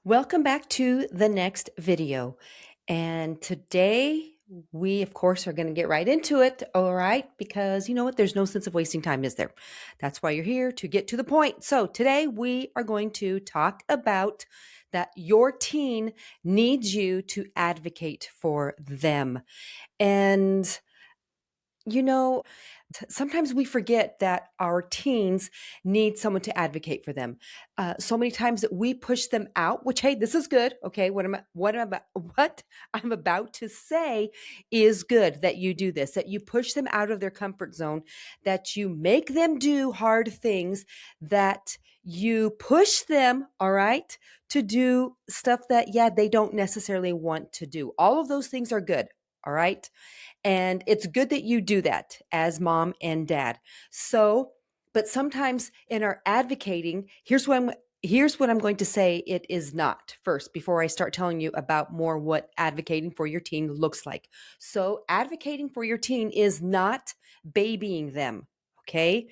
Welcome back to the next video. And today we, of course, are going to get right into it. All right. Because you know what? There's no sense of wasting time, is there? That's why you're here, to get to the point. So today we are going to talk about that your teen needs you to advocate for them. And you know, sometimes we forget that our teens need someone to advocate for them. So many times that we push them out, which, hey, this is good. Okay. What I'm about to say is good, that you do this, that you push them out of their comfort zone, that you make them do hard things, that you push them, all right, to do stuff that, yeah, they don't necessarily want to do. All of those things are good. All right. And it's good that you do that as mom and dad. So, but sometimes in our advocating, here's what I'm going to say it is not first before I start telling you about more what advocating for your teen looks like. So, advocating for your teen is not babying them, okay?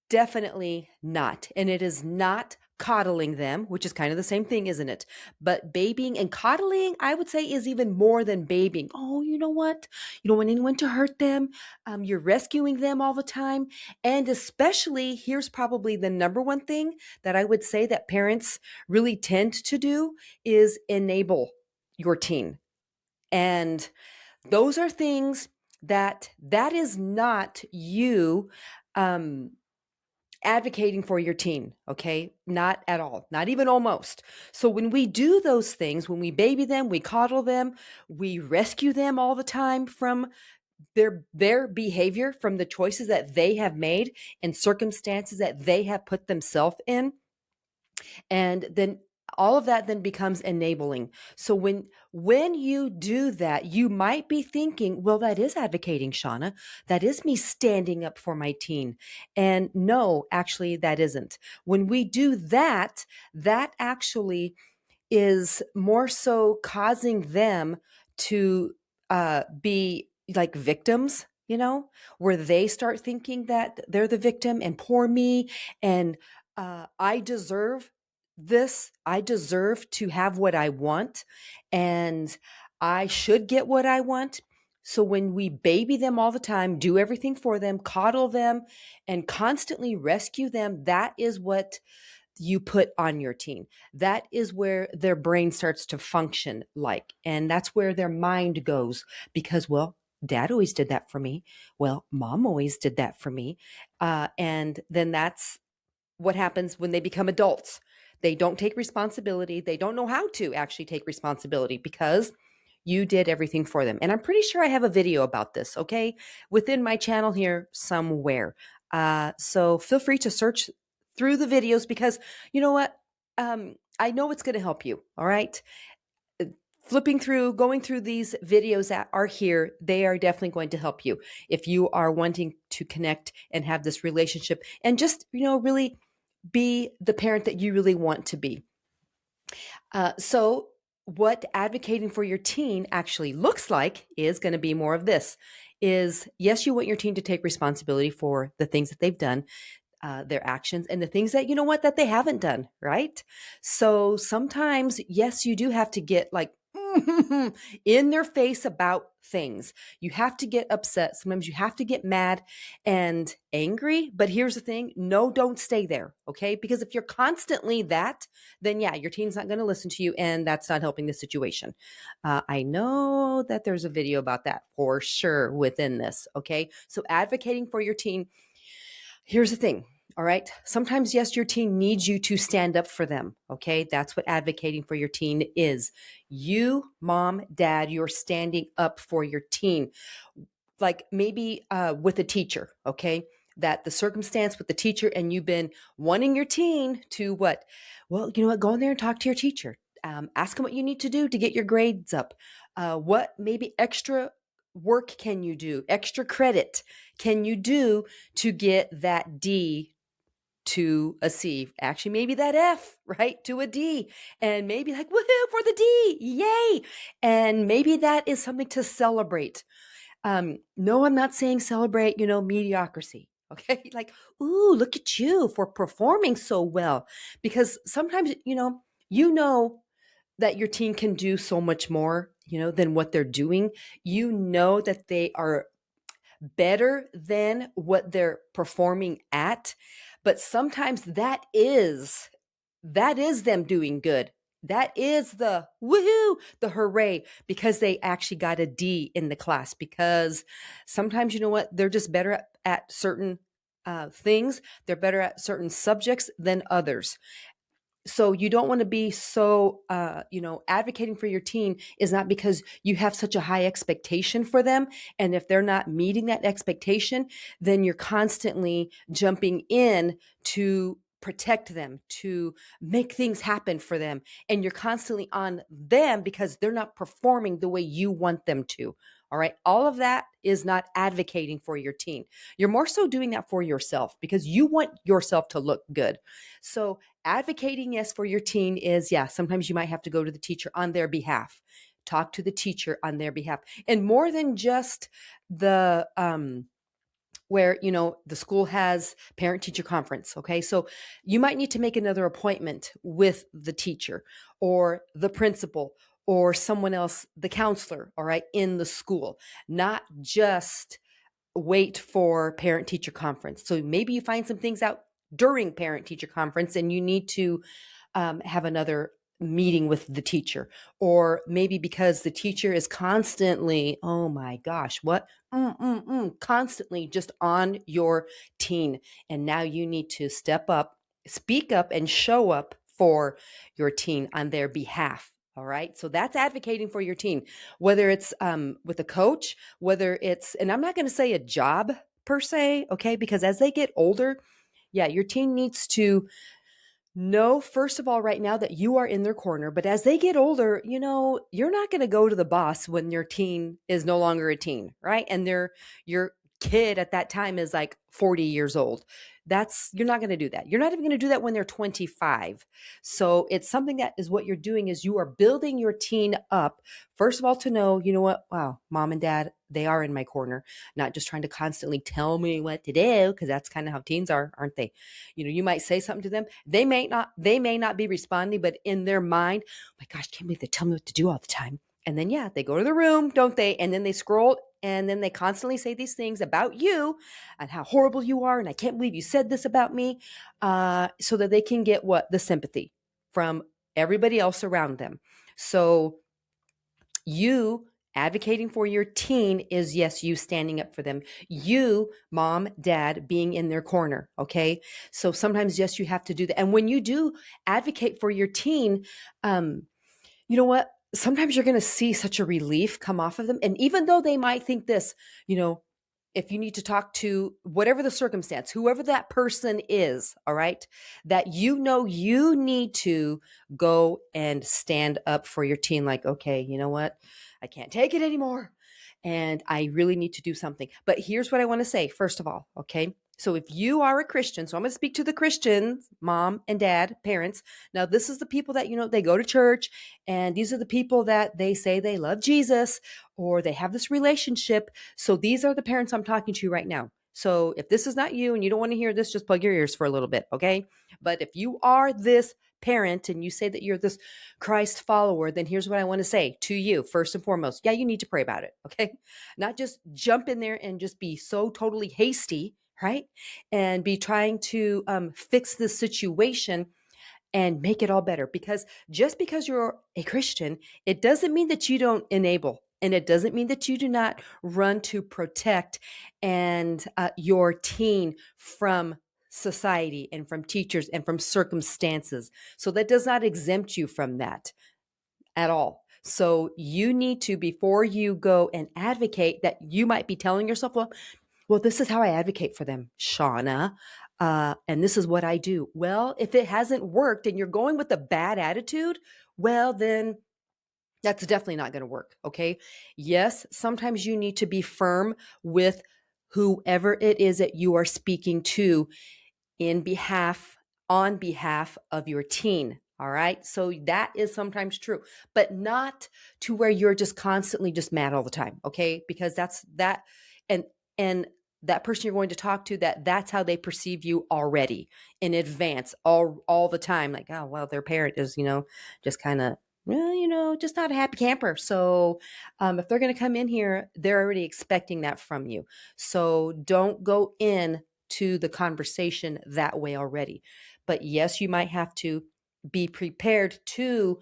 Definitely not. And it is not coddling them, which is kind of the same thing, isn't it? But babying and coddling, I would say, is even more than babying. Oh, you know what? You don't want anyone to hurt them. You're rescuing them all the time. And especially, here's probably the number one thing that I would say that parents really tend to do is enable your teen. And those are things that is not you. Advocating for your teen, okay? Not at all, not even almost. So when we do those things, when we baby them, we coddle them, we rescue them all the time from their behavior, from the choices that they have made and circumstances that they have put themselves in, and then all of that then becomes enabling. So when you do that, you might be thinking, well, that is advocating, Shawna. That is me standing up for my teen. And no, actually that isn't. When we do that, that actually is more so causing them to be like victims, where they start thinking that they're the victim and poor me, and I deserve this. I deserve to have what I want, and I should get what I want. So when we baby them all the time, do everything for them, coddle them, and constantly rescue them, that is what you put on your teen. That is where their brain starts to function like, and that's where their mind goes because, well, dad always did that for me. Well, mom always did that for me. And then that's what happens when they become adults. They don't take responsibility. They don't know how to actually take responsibility because you did everything for them. And I'm pretty sure I have a video about this, okay, within my channel here somewhere. So feel free to search through the videos because you know what? I know it's going to help you. All right. Going through these videos that are here, they are definitely going to help you if you are wanting to connect and have this relationship and just, really be the parent that you really want to be. So what advocating for your teen actually looks like is going to be more of this is, yes, you want your teen to take responsibility for the things that they've done, their actions, and the things that, that they haven't done, right? So sometimes, yes, you do have to get like in their face about things. You have to get upset. Sometimes you have to get mad and angry. But here's the thing. No, don't stay there. Okay. Because if you're constantly that, then yeah, your teen's not going to listen to you and that's not helping the situation. I know that there's a video about that for sure within this. Okay. So advocating for your teen. Here's the thing. All right. Sometimes, yes, your teen needs you to stand up for them. Okay. That's what advocating for your teen is. You, mom, dad, you're standing up for your teen. Like maybe with a teacher. Okay. That the circumstance with the teacher and you've been wanting your teen to what? Well, you know what? Go in there and talk to your teacher. Ask them what you need to do to get your grades up. What maybe extra work can you do? Extra credit can you do to get that D to a C? Actually, maybe that F, right, to a D. And maybe like, woohoo for the D, yay. And maybe that is something to celebrate. No, I'm not saying celebrate, mediocrity. Okay. Like, ooh, look at you for performing so well. Because sometimes, that your teen can do so much more, than what they're doing. You know that they are better than what they're performing at, but sometimes that is them doing good. That is the woohoo, the hooray, because they actually got a D in the class. Because sometimes, you know what, they're just better at certain things. They're better at certain subjects than others. So you don't want to be so advocating for your teen is not because you have such a high expectation for them, and if they're not meeting that expectation, then you're constantly jumping in to protect them, to make things happen for them, and you're constantly on them because they're not performing the way you want them to. All right, all of that is not advocating for your teen. You're more so doing that for yourself because you want yourself to look good. So advocating, yes, for your teen is, yeah, sometimes you might have to go to the teacher on their behalf, talk to the teacher on their behalf. And more than just the, where, the school has parent teacher conference. Okay. So you might need to make another appointment with the teacher or the principal or someone else, the counselor, all right, in the school, not just wait for parent teacher conference. So maybe you find some things out during parent teacher conference and you need to have another meeting with the teacher. Or maybe because the teacher is constantly, oh my gosh, what? Constantly just on your teen. And now you need to step up, speak up, and show up for your teen on their behalf. All right. So that's advocating for your teen, whether it's with a coach, whether it's, and I'm not going to say a job per se, okay, because as they get older, yeah, your teen needs to know, first of all, right now that you are in their corner. But as they get older, you're not going to go to the boss when your teen is no longer a teen, right? And your kid at that time is like 40 years old. You're not going to do that. You're not even going to do that when they're 25. So it's something that is what you're doing is you are building your teen up, first of all, to know, you know what? Wow, mom and dad, they are in my corner, not just trying to constantly tell me what to do, because that's kind of how teens are, aren't they? You might say something to them. They may not be responding, but in their mind, oh my gosh, can't believe they tell me what to do all the time. And then, yeah, they go to the room, don't they? And then they scroll and then they constantly say these things about you and how horrible you are. And I can't believe you said this about me. So that they can get what? The sympathy from everybody else around them. So you advocating for your teen is, yes, you standing up for them. You, mom, dad, being in their corner. Okay. So sometimes, yes, you have to do that. And when you do advocate for your teen, you know what? Sometimes you're going to see such a relief come off of them. And even though they might think this, if you need to talk to whatever the circumstance, whoever that person is, all right, that you need to go and stand up for your teen. Like, okay, you know what? I can't take it anymore. And I really need to do something. But here's what I want to say, first of all, okay? So if you are a Christian, so I'm going to speak to the Christians, mom and dad, parents. Now, this is the people that, they go to church, and these are the people that they say they love Jesus or they have this relationship. So these are the parents I'm talking to right now. So if this is not you and you don't want to hear this, just plug your ears for a little bit, okay? But if you are this parent and you say that you're this Christ follower, then here's what I want to say to you. First and foremost, yeah, you need to pray about it, okay? Not just jump in there and just be so totally hasty, right? And be trying to fix this situation and make it all better. Because just because you're a Christian, it doesn't mean that you don't enable. And it doesn't mean that you do not run to protect and your teen from society and from teachers and from circumstances. So that does not exempt you from that at all. So you need to, before you go and advocate, that you might be telling yourself, well, this is how I advocate for them, Shawna. And this is what I do. Well, if it hasn't worked and you're going with a bad attitude, well, then that's definitely not going to work. Okay. Yes, sometimes you need to be firm with whoever it is that you are speaking to on behalf of your teen. All right. So that is sometimes true, but not to where you're just constantly just mad all the time. Okay. Because that's that. And that person you're going to talk to, that's how they perceive you already in advance, all the time. Like, oh, well, their parent is, just kind of, well, just not a happy camper. So if they're going to come in here, they're already expecting that from you. So don't go in to the conversation that way already. But yes, you might have to be prepared to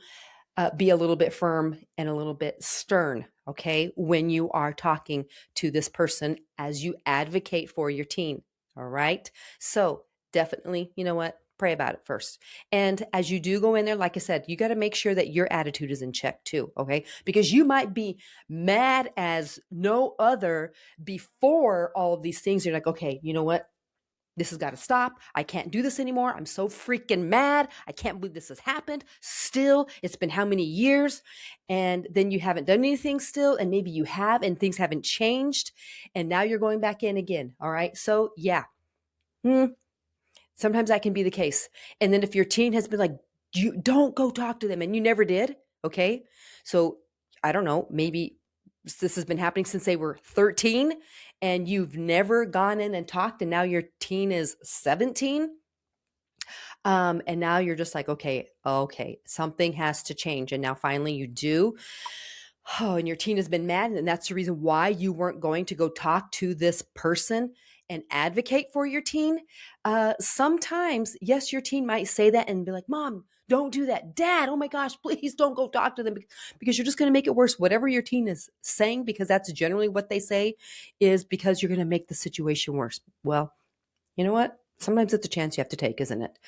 be a little bit firm and a little bit stern, okay, when you are talking to this person as you advocate for your teen. All right. So definitely, you know what? Pray about it first. And as you do go in there, like I said, you got to make sure that your attitude is in check too, okay? Because you might be mad as no other before all of these things. You're like, okay, you know what? This has got to stop. I can't do this anymore. I'm so freaking mad. I can't believe this has happened. Still, it's been how many years? And then you haven't done anything still. And maybe you have, and things haven't changed. And now you're going back in again. All right. So, yeah. Sometimes that can be the case. And then if your teen has been like, you don't go talk to them, and you never did. Okay. So, I don't know, maybe this has been happening since they were 13 and you've never gone in and talked, and now your teen is 17. And now you're just like, okay, something has to change. And now finally you do. Oh, and your teen has been mad. And that's the reason why you weren't going to go talk to this person and advocate for your teen. Sometimes, yes, your teen might say that and be like, Mom, don't do that. Dad, oh my gosh, please don't go talk to them, because you're just going to make it worse. Whatever your teen is saying, because that's generally what they say, is because you're going to make the situation worse. Well, you know what? Sometimes it's a chance you have to take, isn't it?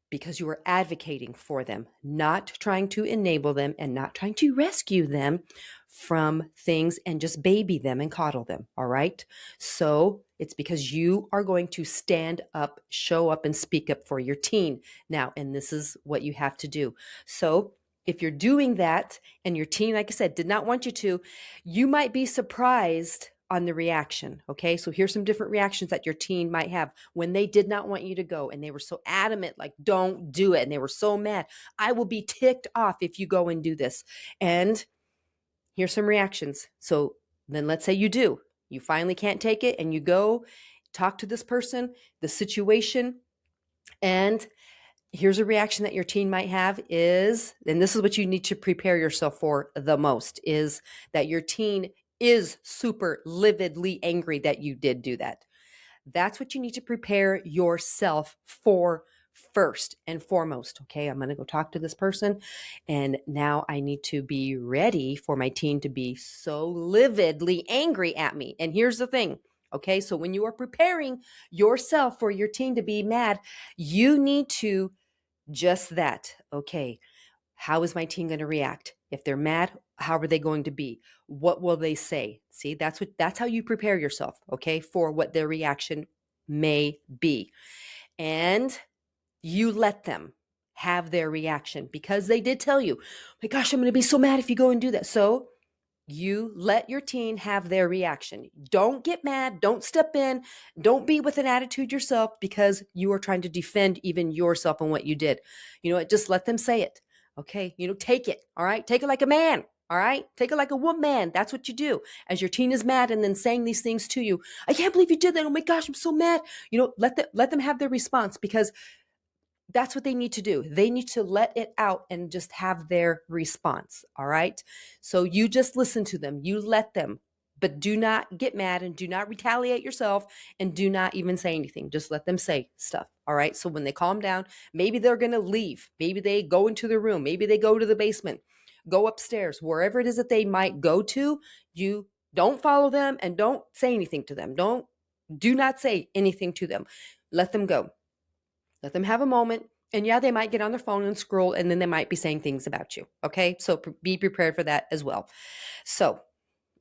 Because you are advocating for them, not trying to enable them and not trying to rescue them from things and just baby them and coddle them. All right. So it's because you are going to stand up, show up, and speak up for your teen now. And this is what you have to do. So if you're doing that and your teen, like I said, did not want you to, you might be surprised on the reaction. Okay. So here's some different reactions that your teen might have when they did not want you to go and they were so adamant, like, don't do it. And they were so mad. I will be ticked off if you go and do this. And here's some reactions. So then let's say you do. You finally can't take it and you go talk to this person, the situation, and here's a reaction that your teen might have is, and this is what you need to prepare yourself for the most, is that your teen is super lividly angry that you did do that. That's what you need to prepare yourself for first and foremost. Okay, I'm going to go talk to this person, and now I need to be ready for my teen to be so lividly angry at me. And here's the thing. Okay, so when you are preparing yourself for your teen to be mad, you need to just that. Okay, how is my teen going to react? If they're mad, how are they going to be? What will they say? See, that's how you prepare yourself, okay, for what their reaction may be. And you let them have their reaction because they did tell you, oh my gosh, I'm going to be so mad if you go and do that. So you let your teen have their reaction. Don't get mad. Don't step in. Don't be with an attitude yourself because you are trying to defend even yourself and what you did. You know what? Just let them say it. Okay. Take it. All right. Take it like a man. All right. Take it like a woman. That's what you do. As your teen is mad and then saying these things to you. I can't believe you did that. Oh my gosh, I'm so mad. Let them have their response, because that's what they need to do. They need to let it out and just have their response. All right. So you just listen to them. You let them, but do not get mad and do not retaliate yourself and do not even say anything. Just let them say stuff. All right. So when they calm down, maybe they're going to leave. Maybe they go into the room. Maybe they go to the basement, go upstairs, wherever it is that they might go to. You don't follow them and don't say anything to them. Do not say anything to them. Let them go. Let them have a moment. And yeah, they might get on their phone and scroll, and then they might be saying things about you. Okay. So be prepared for that as well. So,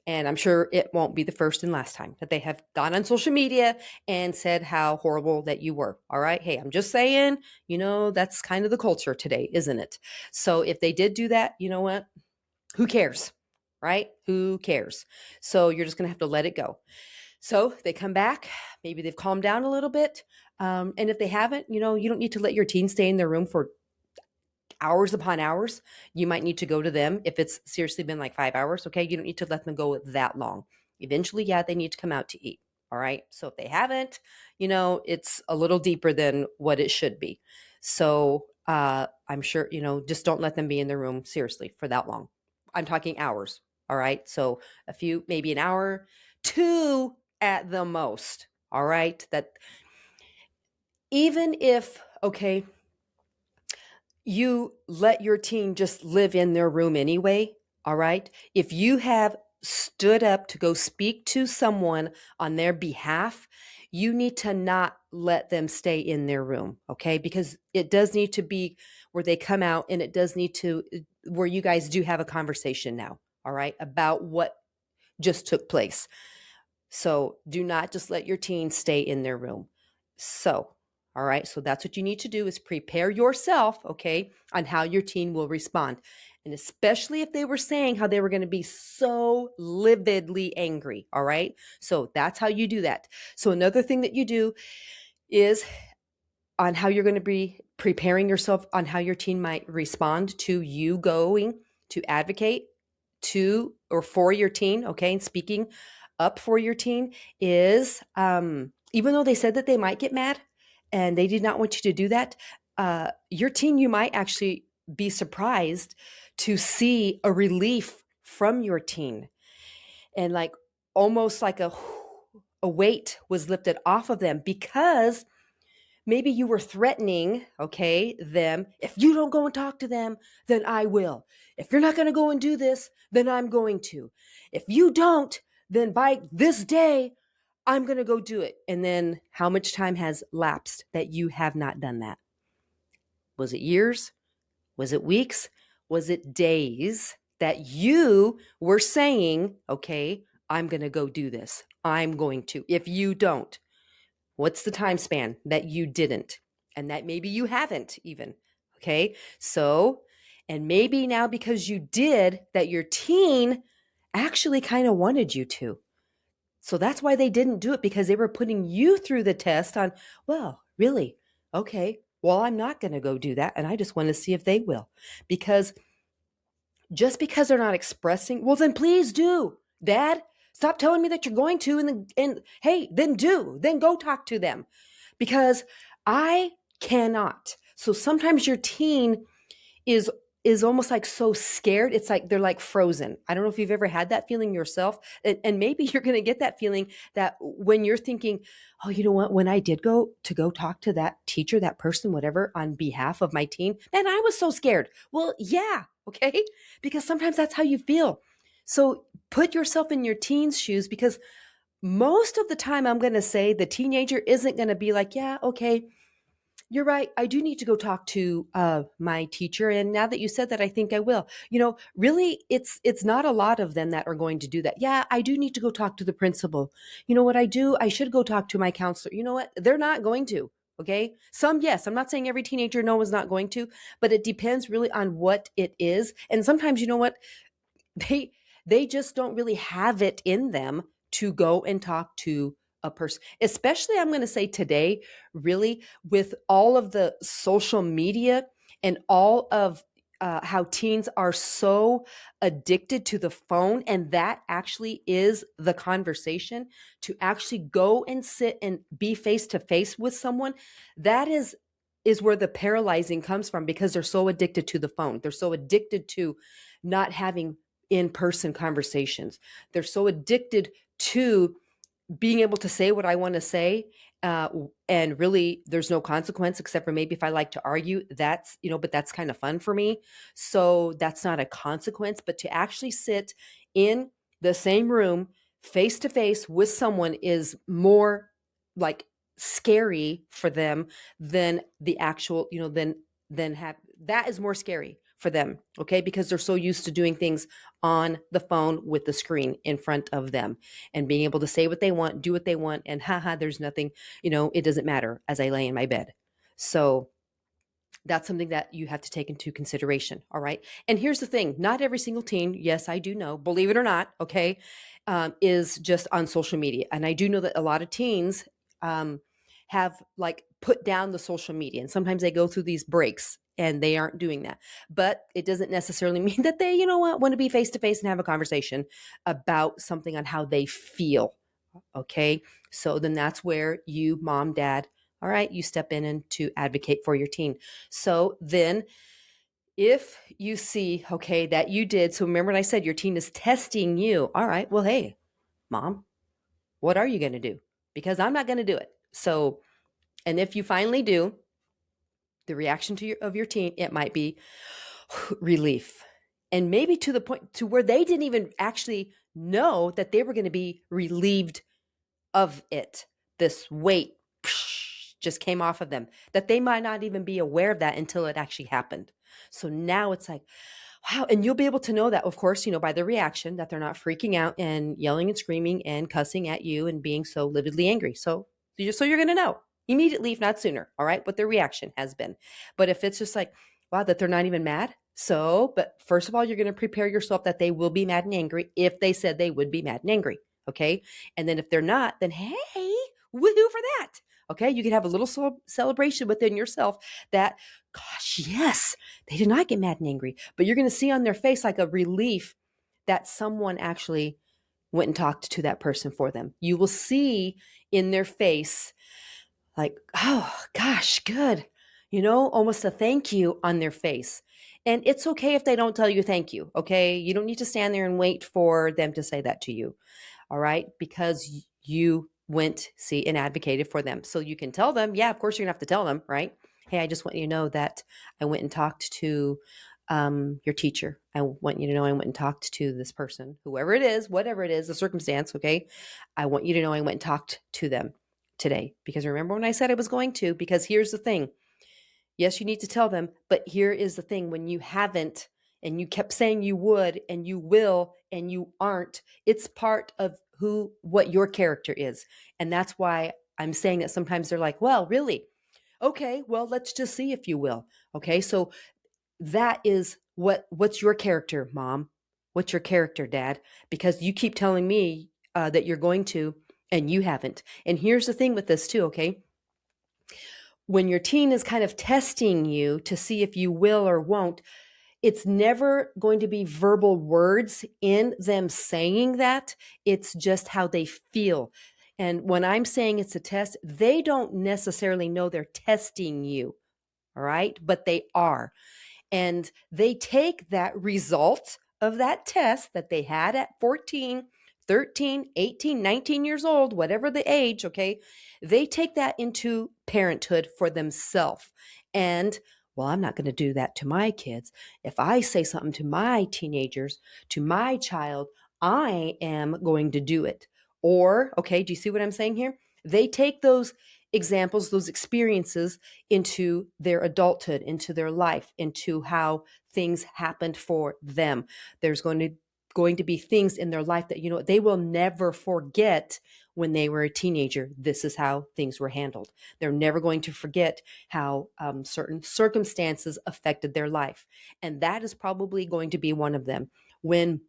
and I'm sure it won't be the first and last time that they have gone on social media and said how horrible that you were. All right. Hey, I'm just saying, that's kind of the culture today, isn't it? So if they did do that, you know what? Who cares? Right? Who cares? So you're just going to have to let it go. So they come back, maybe they've calmed down a little bit. And if they haven't, you don't need to let your teen stay in their room for hours upon hours. You might need to go to them if it's seriously been like 5 hours. Okay. You don't need to let them go that long. Eventually, yeah, they need to come out to eat. All right. So if they haven't, it's a little deeper than what it should be. So I'm sure, just don't let them be in their room seriously for that long. I'm talking hours. All right. So a few, maybe an hour, two at the most. All right. That even if, okay, you let your teen just live in their room anyway. All right. If you have stood up to go speak to someone on their behalf, you need to not let them stay in their room. Okay. Because it does need to be where they come out, and it does need to, where you guys do have a conversation now. All right. About what just took place. So do not just let your teen stay in their room. So, all right. So that's what you need to do, is prepare yourself, okay, on how your teen will respond. And especially if they were saying how they were going to be so lividly angry. All right. So that's how you do that. So another thing that you do is on how you're going to be preparing yourself on how your teen might respond to you going to advocate to or for your teen, okay, and speaking up for your teen is, even though they said that they might get mad and they did not want you to do that, your teen, you might actually be surprised to see a relief from your teen, and like almost like a weight was lifted off of them, because maybe you were threatening, okay, them. If you don't go and talk to them, then I will. If you're not going to go and do this, then I'm going to. If you don't, then by this day, I'm going to go do it. And then how much time has lapsed that you have not done that? Was it years? Was it weeks? Was it days that you were saying, okay, I'm going to go do this. I'm going to. If you don't, what's the time span that you didn't? And that maybe you haven't even. Okay. So, and maybe now because you did, that your teen actually kind of wanted you to. So that's why they didn't do it, because they were putting you through the test on, well, really? Okay. Well, I'm not going to go do that. And I just want to see if they will. Because just because they're not expressing, well, then please do. Dad, stop telling me that you're going to, and hey, then go talk to them, because I cannot. So sometimes your teen is almost like so scared. It's like they're like frozen. I don't know if you've ever had that feeling yourself. And maybe you're going to get that feeling that when you're thinking, oh, you know what? When I did go talk to that teacher, that person, whatever, on behalf of my teen, man, I was so scared. Well, yeah. Okay. Because sometimes that's how you feel. So put yourself in your teen's shoes, because most of the time I'm going to say the teenager isn't going to be like, yeah, okay, you're right. I do need to go talk to my teacher. And now that you said that, I think I will. Really, it's not a lot of them that are going to do that. Yeah, I do need to go talk to the principal. You know what I do? I should go talk to my counselor. You know what? They're not going to. Okay. Some, yes. I'm not saying every teenager, no, is not going to, but it depends really on what it is. And sometimes, you know what? They they just don't really have it in them to go and talk to a person, especially, I'm going to say today, really, with all of the social media and all of how teens are so addicted to the phone. And that actually is the conversation, to actually go and sit and be face to face with someone. That is where the paralyzing comes from, because they're so addicted to the phone. They're so addicted to not having in-person conversations. They're so addicted to being able to say what I want to say. Uh, and really, there's no consequence, except for maybe if I like to argue, but that's kind of fun for me. So that's not a consequence. But to actually sit in the same room face to face with someone is more like scary for them than the actual, than have, that is more scary for them. Okay. Because they're so used to doing things on the phone with the screen in front of them, and being able to say what they want, do what they want, and haha, there's nothing, it doesn't matter as I lay in my bed. So that's something that you have to take into consideration. All right. And here's the thing, not every single teen, yes, I do know, believe it or not, okay, is just on social media. And I do know that a lot of teens have like put down the social media, and sometimes they go through these breaks and they aren't doing that. But it doesn't necessarily mean that they, want to be face to face and have a conversation about something on how they feel. Okay. So then that's where you, mom, dad, All right, you step in and to advocate for your teen. So then if you see, okay, that you did, so remember when I said your teen is testing you, all right, well, hey, mom, what are you going to do? Because I'm not going to do it. So, and if you finally do, the reaction of your teen, it might be relief. And maybe to the point to where they didn't even actually know that they were going to be relieved of it. This weight just came off of them, that they might not even be aware of that until it actually happened. So now it's like, wow. And you'll be able to know that, of course, by the reaction, that they're not freaking out and yelling and screaming and cussing at you and being so lividly angry. So you're going to know immediately, if not sooner, all right, what their reaction has been. But if it's just like, wow, that they're not even mad. So, but first of all, you're going to prepare yourself that they will be mad and angry if they said they would be mad and angry. Okay. And then if they're not, then hey, woohoo for that. Okay. You can have a little celebration within yourself that, gosh, yes, they did not get mad and angry, but you're going to see on their face like a relief that someone actually went and talked to that person for them. You will see in their face like, oh gosh, good. Almost a thank you on their face. And it's okay if they don't tell you thank you. Okay. You don't need to stand there and wait for them to say that to you. All right. Because you went, see, and advocated for them. So you can tell them, yeah, of course you're gonna have to tell them, right? Hey, I just want you to know that I went and talked to your teacher. I want you to know I went and talked to this person, whoever it is, whatever it is, the circumstance. Okay. I want you to know I went and talked to them today. Because remember when I said I was going to, because here's the thing. Yes, you need to tell them, but here is the thing. When you haven't, and you kept saying you would, and you will, and you aren't, it's part of what your character is. And that's why I'm saying that sometimes they're like, well, really? Okay, well, let's just see if you will. Okay, so that is what's your character, mom? What's your character, dad? Because you keep telling me that you're going to, and you haven't. And here's the thing with this too, okay? When your teen is kind of testing you to see if you will or won't, it's never going to be verbal words in them saying that. It's just how they feel. And when I'm saying it's a test, they don't necessarily know they're testing you. All right. But they are. And they take that result of that test that they had at 14, 13, 18, 19 years old, whatever the age, okay, they take that into parenthood for themselves. And, well, I'm not going to do that to my kids. If I say something to my teenagers, to my child, I am going to do it. Or, okay, do you see what I'm saying here? They take those examples, those experiences into their adulthood, into their life, into how things happened for them. There's going to be things in their life that they will never forget. When they were a teenager, this is how things were handled. They're never going to forget how certain circumstances affected their life. And that is probably going to be one of them. When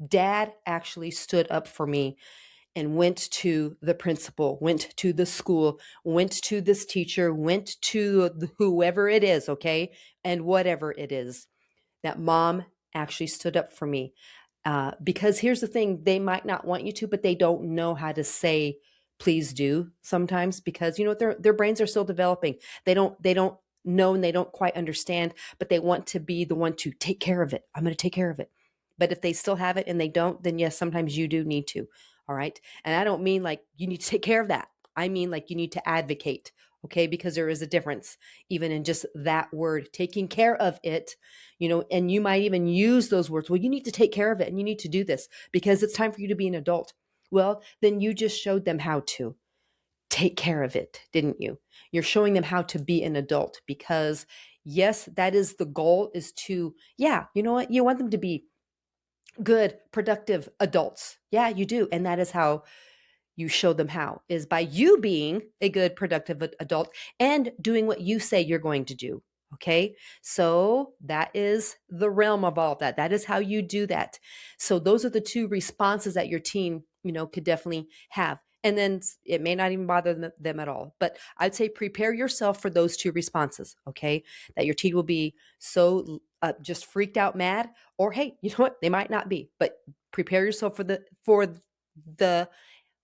dad actually stood up for me and went to the principal, went to the school, went to this teacher, went to whoever it is, okay? And whatever it is, that mom actually stood up for me. Because here's the thing, they might not want you to, but they don't know how to say, please do sometimes, because their brains are still developing. They don't know, and they don't quite understand, but they want to be the one to take care of it. I'm going to take care of it. But if they still have it and they don't, then yes, sometimes you do need to. All right. And I don't mean like you need to take care of that. I mean like you need to advocate. Okay. Because there is a difference even in just that word, taking care of it, and you might even use those words. Well, you need to take care of it and you need to do this because it's time for you to be an adult. Well, then you just showed them how to take care of it, didn't you? You're showing them how to be an adult because yes, that is the goal, is to, yeah, you know what? You want them to be good, productive adults. Yeah, you do. And that is how you show them how, is by you being a good, productive adult and doing what you say you're going to do. Okay. So that is the realm of all of that. That is how you do that. So those are the two responses that your teen, could definitely have. And then it may not even bother them at all. But I'd say prepare yourself for those two responses. Okay. That your teen will be so just freaked out mad, or hey, you know what? They might not be, but prepare yourself for the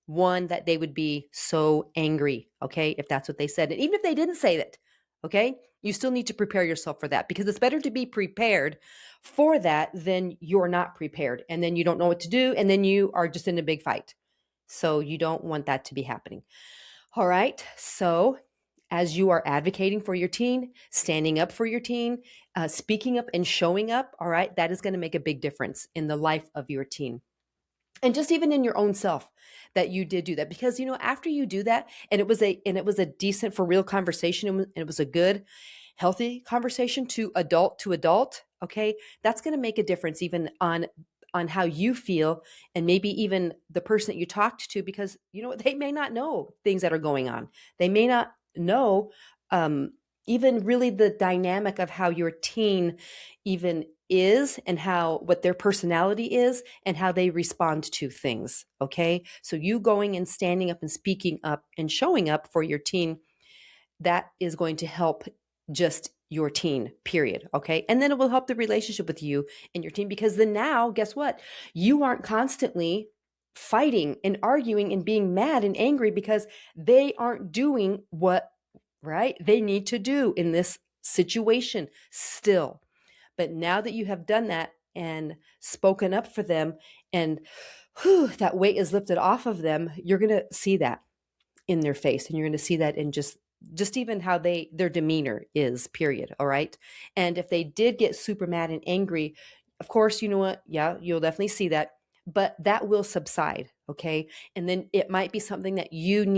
one, that they would be so angry, okay, if that's what they said. And even if they didn't say that, okay, you still need to prepare yourself for that, because it's better to be prepared for that than you're not prepared. And then you don't know what to do. And then you are just in a big fight. So you don't want that to be happening. All right. So as you are advocating for your teen, standing up for your teen, speaking up and showing up, all right, that is going to make a big difference in the life of your teen. And just even in your own self, that you did do that. Because after you do that, and it was a decent, for real conversation, and it was a good, healthy conversation to adult, okay, that's going to make a difference even on how you feel, and maybe even the person that you talked to, because they may not know things that are going on. They may not know even really the dynamic of how your teen even is, and what their personality is, and how they respond to things. Okay. So you going and standing up and speaking up and showing up for your teen, that is going to help just your teen, period. Okay. And then it will help the relationship with you and your teen, because then now, guess what? You aren't constantly fighting and arguing and being mad and angry because they aren't doing what, right, they need to do in this situation still. But now that you have done that and spoken up for them, and that weight is lifted off of them, you're going to see that in their face, and you're going to see that in just even how their demeanor is, period. All right. And if they did get super mad and angry, of course, you know what? Yeah, you'll definitely see that, but that will subside. Okay. And then it might be something that you and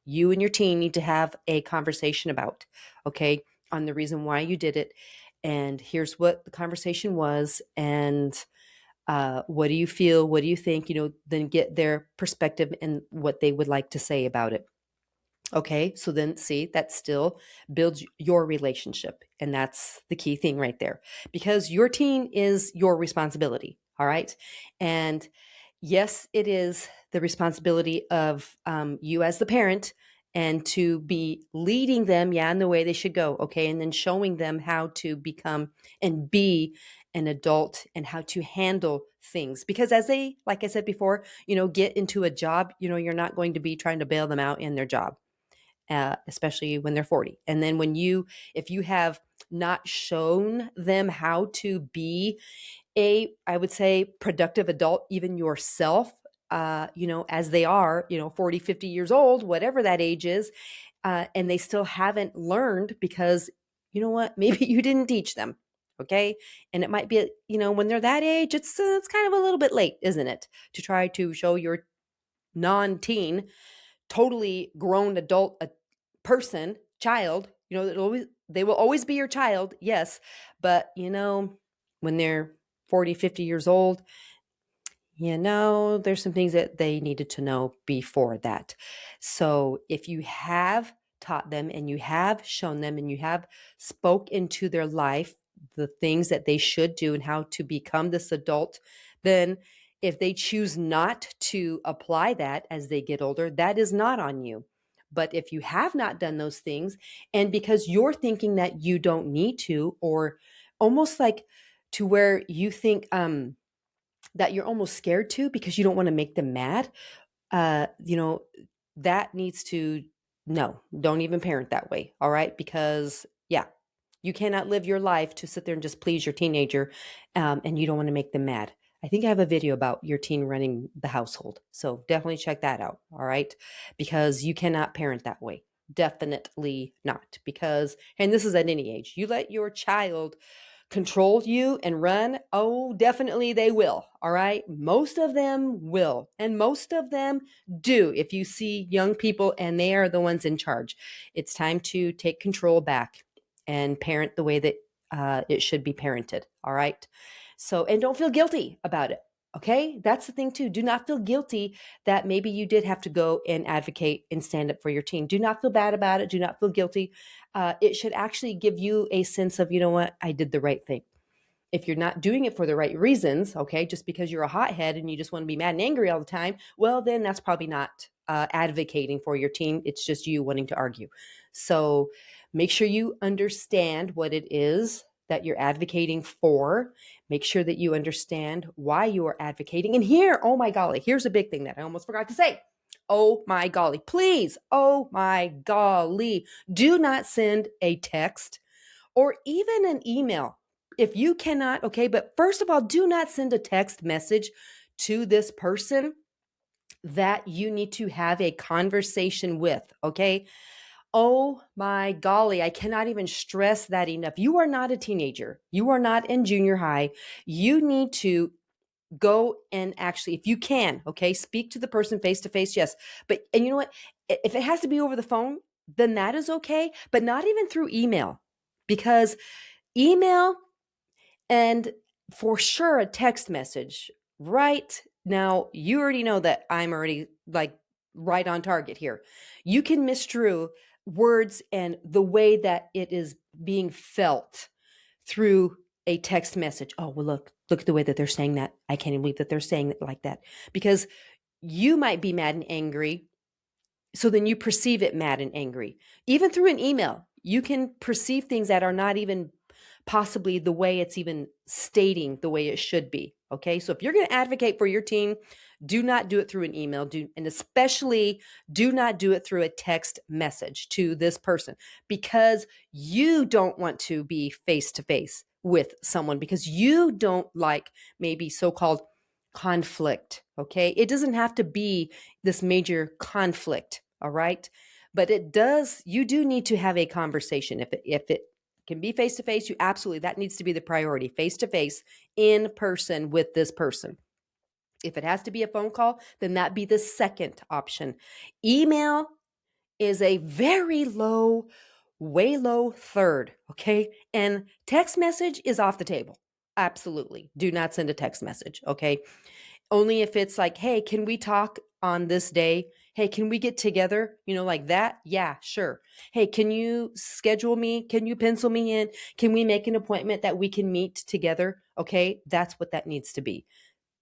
your teen need to have a conversation about. Okay. On the reason why you did it. And here's what the conversation was. And what do you feel? What do you think? Then get their perspective and what they would like to say about it. Okay, so then see, that still builds your relationship. And that's the key thing right there, because your teen is your responsibility. All right. And yes, it is the responsibility of you as the parent, and to be leading them, in the way they should go. Okay. And then showing them how to become and be an adult, and how to handle things. Because as they, like I said before, get into a job, you're not going to be trying to bail them out in their job. Especially when they're 40. And then if you have not shown them how to be I would say, productive adult, even yourself, as they are, 40, 50 years old, whatever that age is, and they still haven't learned, because you know what, maybe you didn't teach them. Okay. And it might be, when they're that age, it's kind of a little bit late, isn't it? To try to show your non-teen, totally grown adult person, child, they will always be your child. Yes. But when they're 40, 50 years old, there's some things that they needed to know before that. So if you have taught them, and you have shown them, and you have spoke into their life the things that they should do and how to become this adult, then if they choose not to apply that as they get older, that is not on you. But if you have not done those things, and because you're thinking that you don't need to, or almost like to where you think that you're almost scared to, because you don't want to make them mad, that needs to, no, don't even parent that way. All right. Because you cannot live your life to sit there and just please your teenager, and you don't want to make them mad. I think I have a video about your teen running the household. So definitely check that out. All right. Because you cannot parent that way. Definitely not. Because, and this is at any age, you let your child control you and run, oh, definitely they will. All right. Most of them will. And most of them do. If you see young people and they are the ones in charge, it's time to take control back and parent the way that it should be parented. All right. So, and don't feel guilty about it. Okay. That's the thing too. Do not feel guilty that maybe you did have to go and advocate and stand up for your teen. Do not feel bad about it. Do not feel guilty. It should actually give you a sense of, you know what, I did the right thing. If you're not doing it for the right reasons, okay, just because you're a hothead and you just want to be mad and angry all the time, well, then that's probably not advocating for your teen. It's just you wanting to argue. So make sure you understand what it is that you're advocating for. Make sure that you understand why you are advocating. And here, oh my golly, here's a big thing that I almost forgot to say. Oh my golly, please, oh my golly, do not send a text or even an email. If you cannot, okay, but first of all, do not send a text message to this person that you need to have a conversation with, okay? Oh my golly, I cannot even stress that enough. You are not a teenager. You are not in junior high. You need to go and actually, if you can, okay, speak to the person face to face, yes. But, and you know what? If it has to be over the phone, then that is okay, but not even through email, because email and for sure a text message, right? Now, you already know that I'm already like right on target here. You can misdrew words and the way that it is being felt through a text message. Oh, well, look at the way that they're saying that. I can't even believe that they're saying it like that, because you might be mad and angry. So then you perceive it mad and angry. Even through an email, you can perceive things that are not even possibly the way it's even stating the way it should be. Okay. So if you're going to advocate for your teen, do not do it through an email. And especially do not do it through a text message to this person, because you don't want to be face to face with someone, because you don't like maybe so-called conflict. Okay. It doesn't have to be this major conflict. All right. But it does, you do need to have a conversation. If it can be face to face, you absolutely, that needs to be the priority, face to face, in person with this person. If it has to be a phone call, then that be the second option. Email is a very low, way low third. Okay. And text message is off the table. Absolutely. Do not send a text message. Okay. Only if it's like, hey, can we talk on this day? Hey, can we get together? You know, like that? Yeah, sure. Hey, can you schedule me? Can you pencil me in? Can we make an appointment that we can meet together? Okay, that's what that needs to be.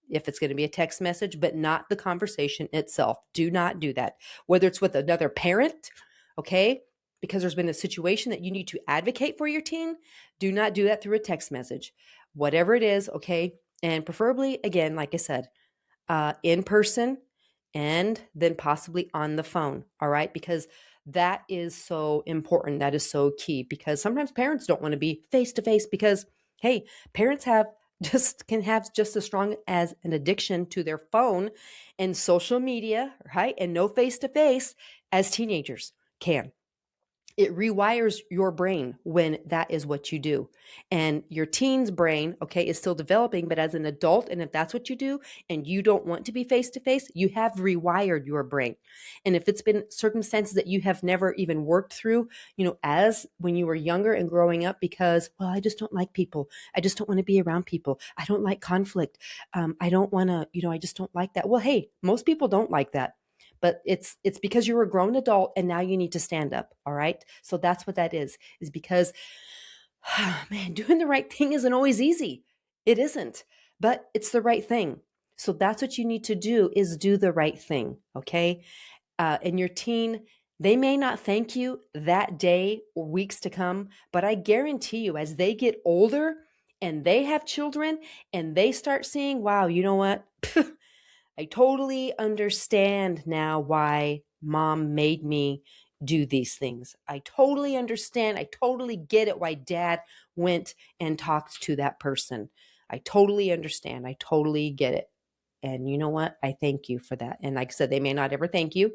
If it's going to be a text message, but not the conversation itself. Do not do that. Whether it's with another parent, okay, because there's been a situation that you need to advocate for your teen, do not do that through a text message. Whatever it is, okay, and preferably, again, like I said, in person and then possibly on the phone. All right. Because that is so important. That is so key, because sometimes parents don't want to be face to face because, hey, parents can have just as strong as an addiction to their phone and social media, right? And no face to face as teenagers can. It rewires your brain when that is what you do. And your teen's brain, okay, is still developing, but as an adult, and if that's what you do and you don't want to be face to face, you have rewired your brain. And if it's been circumstances that you have never even worked through, you know, as when you were younger and growing up, because, well, I just don't like people. I just don't want to be around people. I don't like conflict. I don't want to, I just don't like that. Well, hey, most people don't like that, but it's because you're a grown adult and now you need to stand up. All right. So that's what that is because, man, doing the right thing isn't always easy. It isn't, but it's the right thing. So that's what you need to do, is do the right thing. Okay. And your teen, they may not thank you that day or weeks to come, but I guarantee you, as they get older and they have children and they start seeing, wow, you know what? I totally understand now why mom made me do these things. I totally understand. I totally get it why dad went and talked to that person. I totally understand. I totally get it. And you know what? I thank you for that. And like I said, they may not ever thank you,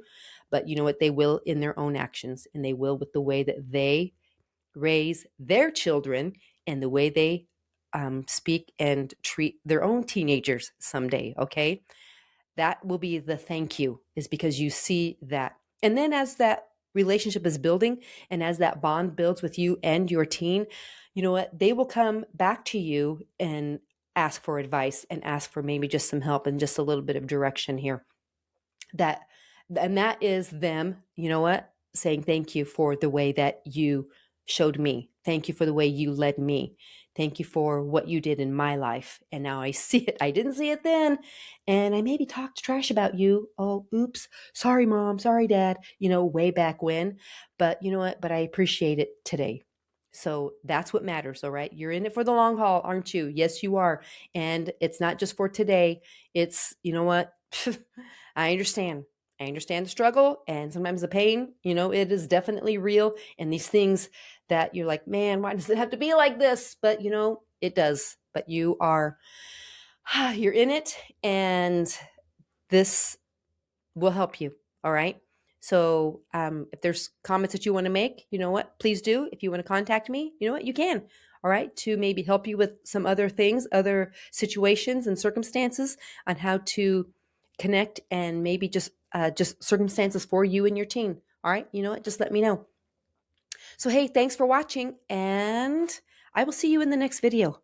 but you know what? They will in their own actions, and they will with the way that they raise their children and the way they speak and treat their own teenagers someday. Okay. That will be the thank you, is because you see that. And then as that relationship is building and as that bond builds with you and your teen, you know what? They will come back to you and ask for advice and ask for maybe just some help and just a little bit of direction here. That is them, you know what, saying thank you for the way that you showed me. Thank you for the way you led me. Thank you for what you did in my life. And now I see it. I didn't see it then. And I maybe talked trash about you. Oh, oops. Sorry, mom. Sorry, dad. Way back when. But you know what? But I appreciate it today. So that's what matters, all right? You're in it for the long haul, aren't you? Yes, you are. And it's not just for today. It's, you know what? I understand. I understand the struggle and sometimes the pain, it is definitely real. And these things that you're like, man, why does it have to be like this? But, it does. But you're in it, and this will help you. All right. So if there's comments that you want to make, you know what, please do. If you want to contact me, you know what, you can. All right. To maybe help you with some other things, other situations and circumstances on how to connect, and maybe just circumstances for you and your teen. All right. You know what, just let me know. So, hey, thanks for watching, and I will see you in the next video.